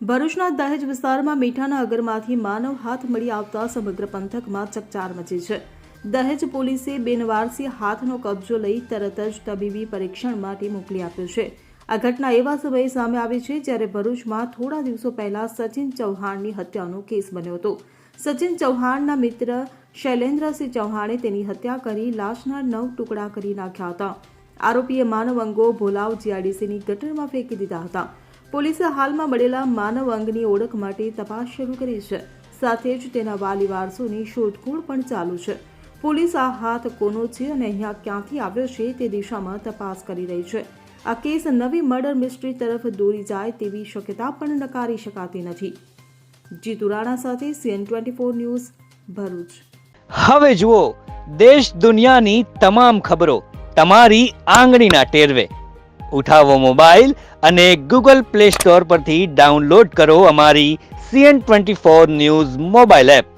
ભરૂચના દહેજ વિસ્તારમાં મીઠાના અગરમાંથી માનવ હાથ મળી આવતા સમગ્ર પંથકમાં ચકચાર મચી છે. દહેજ પોલીસે બિનવારસી હાથનો કબજો લઈ તરત જ તબીબી પરીક્ષણ માટે મોકલી આપ્યો છે. આ ઘટના એવા સમયે સામે આવી છે જ્યારે ભરૂચમાં થોડા દિવસો પહેલા સચિન ચૌહાણની હત્યાનો કેસ બન્યો હતો. સચિન ચૌહાણના મિત્ર શૈલેન્દ્રસિંહ ચૌહાણે તેની હત્યા કરી લાશના 9 ટુકડા કરી નાખ્યા હતા. આરોપીએ માનવ અંગો ભોલાવ જીઆઈડીસીની ગટરમાં ફેંકી દીધા હતા. પોલીસે હાલમાં મળેલા માનવ અંગની ઓળખ માટે તપાસ શરૂ કરી છે. સાથે જ તેના વાલી વારસોની શોધખોળ પણ ચાલુ છે. પોલીસ આ હાથ કોનો છે અને અહીંયા ક્યાંથી આવ્યો છે તે દિશામાં તપાસ કરી રહી છે. આ કેસ નવી મર્ડર મિસ્ટ્રી તરફ દોરી જાય તેવી શક્યતા પણ નકારી શકાતી નથી. જીતુ રાણા સાથે CN24 ન્યૂઝ, ભરૂચ. હવે જુઓ દેશ દુનિયાની તમામ ખબરો તમારી આંગળીના ટેરવે. ઉઠાવો મોબાઈલ અને Google Play Store પરથી ડાઉનલોડ કરો અમારી CN24 ન્યૂઝ મોબાઈલ એપ.